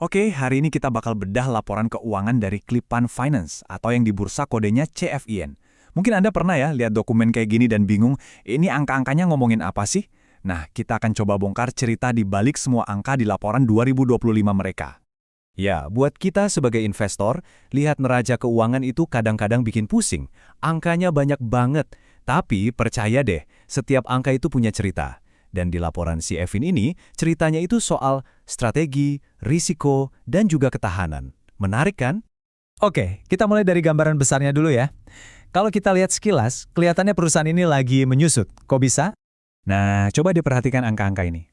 Oke, hari ini kita bakal bedah laporan keuangan dari Klipan Finance atau yang di bursa kodenya CFIN. Mungkin Anda pernah ya lihat dokumen kayak gini dan bingung, ini angka-angkanya ngomongin apa sih? Nah, kita akan coba bongkar cerita di balik semua angka di laporan 2025 mereka. Ya, buat kita sebagai investor, lihat neraca keuangan itu kadang-kadang bikin pusing. Angkanya banyak banget, tapi percaya deh, setiap angka itu punya cerita. Dan di laporan CFIN ini, ceritanya itu soal strategi, risiko, dan juga ketahanan. Menarik kan? Oke, kita mulai dari gambaran besarnya dulu ya. Kalau kita lihat sekilas, kelihatannya perusahaan ini lagi menyusut. Kok bisa? Nah, coba diperhatikan angka-angka ini.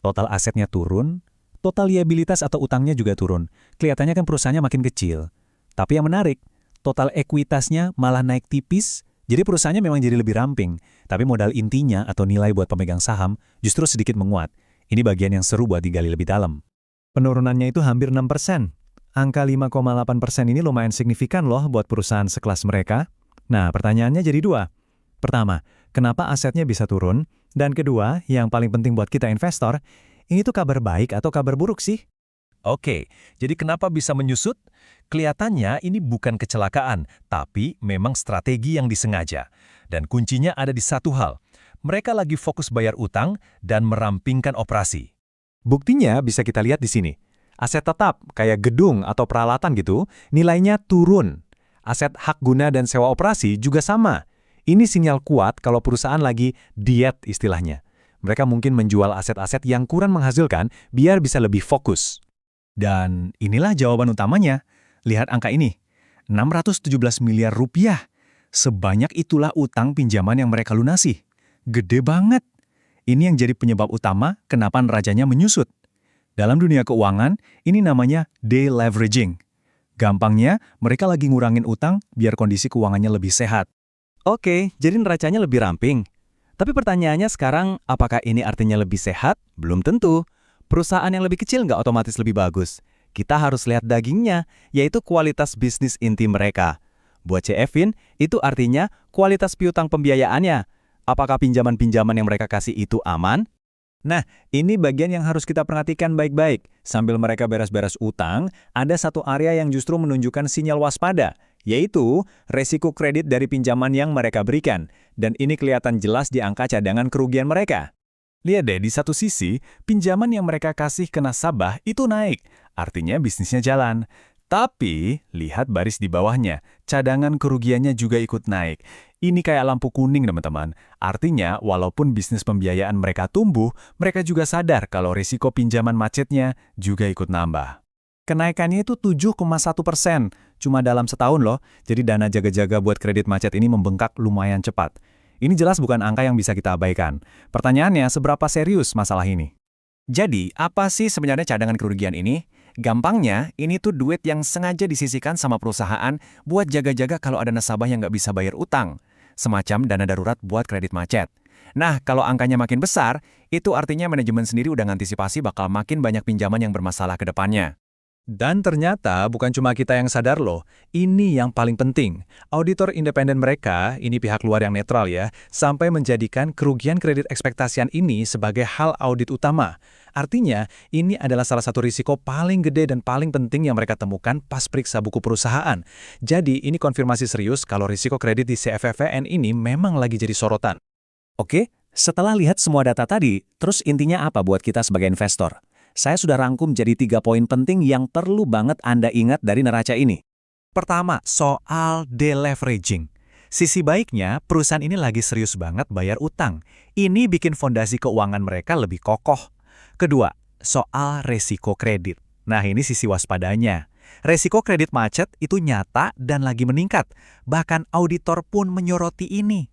Total asetnya turun, total liabilitas atau utangnya juga turun. Kelihatannya kan perusahaannya makin kecil. Tapi yang menarik, total ekuitasnya malah naik tipis, jadi perusahaannya memang jadi lebih ramping. Tapi modal intinya atau nilai buat pemegang saham justru sedikit menguat. Ini bagian yang seru buat digali lebih dalam. Penurunannya itu hampir 6%. Angka 5,8% ini lumayan signifikan loh buat perusahaan sekelas mereka. Nah, pertanyaannya jadi dua. Pertama, kenapa asetnya bisa turun? Dan kedua, yang paling penting buat kita investor, ini tuh kabar baik atau kabar buruk sih? Oke, jadi kenapa bisa menyusut? Kelihatannya ini bukan kecelakaan, tapi memang strategi yang disengaja. Dan kuncinya ada di satu hal. Mereka lagi fokus bayar utang dan merampingkan operasi. Buktinya bisa kita lihat di sini. Aset tetap, kayak gedung atau peralatan gitu, nilainya turun. Aset hak guna dan sewa operasi juga sama. Ini sinyal kuat kalau perusahaan lagi diet istilahnya. Mereka mungkin menjual aset-aset yang kurang menghasilkan biar bisa lebih fokus. Dan inilah jawaban utamanya. Lihat angka ini, 617 miliar rupiah. Sebanyak itulah utang pinjaman yang mereka lunasi. Gede banget. Ini yang jadi penyebab utama kenapa neracanya menyusut. Dalam dunia keuangan, ini namanya deleveraging. Gampangnya, mereka lagi ngurangin utang biar kondisi keuangannya lebih sehat. Oke, jadi neracanya lebih ramping. Tapi pertanyaannya sekarang, apakah ini artinya lebih sehat? Belum tentu. Perusahaan yang lebih kecil nggak otomatis lebih bagus. Kita harus lihat dagingnya, yaitu kualitas bisnis inti mereka. Buat CFIN, itu artinya kualitas piutang pembiayaannya. Apakah pinjaman-pinjaman yang mereka kasih itu aman? Nah, ini bagian yang harus kita perhatikan baik-baik. Sambil mereka beres-beres utang, ada satu area yang justru menunjukkan sinyal waspada, yaitu resiko kredit dari pinjaman yang mereka berikan. Dan ini kelihatan jelas di angka cadangan kerugian mereka. Lihat deh, di satu sisi, pinjaman yang mereka kasih ke nasabah itu naik, artinya bisnisnya jalan. Tapi, lihat baris di bawahnya, cadangan kerugiannya juga ikut naik. Ini kayak lampu kuning, teman-teman. Artinya, walaupun bisnis pembiayaan mereka tumbuh, mereka juga sadar kalau risiko pinjaman macetnya juga ikut nambah. Kenaikannya itu 7,1%, cuma dalam setahun loh, jadi dana jaga-jaga buat kredit macet ini membengkak lumayan cepat. Ini jelas bukan angka yang bisa kita abaikan. Pertanyaannya, seberapa serius masalah ini? Jadi, apa sih sebenarnya cadangan kerugian ini? Gampangnya, ini tuh duit yang sengaja disisihkan sama perusahaan buat jaga-jaga kalau ada nasabah yang nggak bisa bayar utang. Semacam dana darurat buat kredit macet. Nah, kalau angkanya makin besar, itu artinya manajemen sendiri udah ngantisipasi bakal makin banyak pinjaman yang bermasalah ke depannya. Dan ternyata bukan cuma kita yang sadar loh, ini yang paling penting. Auditor independen mereka, ini pihak luar yang netral ya, sampai menjadikan kerugian kredit ekspektasian ini sebagai hal audit utama. Artinya, ini adalah salah satu risiko paling gede dan paling penting yang mereka temukan pas periksa buku perusahaan. Jadi, ini konfirmasi serius kalau risiko kredit di CFFN ini memang lagi jadi sorotan. Oke, setelah lihat semua data tadi, terus intinya apa buat kita sebagai investor? Saya sudah rangkum jadi 3 poin penting yang perlu banget Anda ingat dari neraca ini. Pertama, soal deleveraging. Sisi baiknya, perusahaan ini lagi serius banget bayar utang. Ini bikin fondasi keuangan mereka lebih kokoh. Kedua, soal resiko kredit. Nah, ini sisi waspadanya. Resiko kredit macet itu nyata dan lagi meningkat. Bahkan auditor pun menyoroti ini.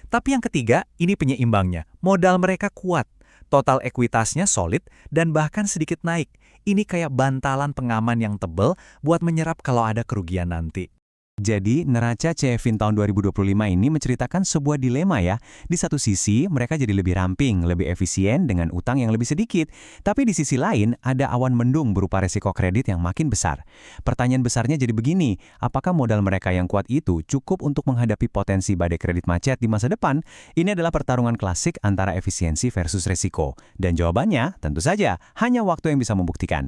Tapi yang ketiga, ini penyeimbangnya. Modal mereka kuat. Total ekuitasnya solid dan bahkan sedikit naik. Ini kayak bantalan pengaman yang tebal buat menyerap kalau ada kerugian nanti. Jadi, neraca CFIN tahun 2025 ini menceritakan sebuah dilema ya. Di satu sisi, mereka jadi lebih ramping, lebih efisien dengan utang yang lebih sedikit. Tapi di sisi lain, ada awan mendung berupa resiko kredit yang makin besar. Pertanyaan besarnya jadi begini, apakah modal mereka yang kuat itu cukup untuk menghadapi potensi badai kredit macet di masa depan? Ini adalah pertarungan klasik antara efisiensi versus resiko. Dan jawabannya, tentu saja, hanya waktu yang bisa membuktikan.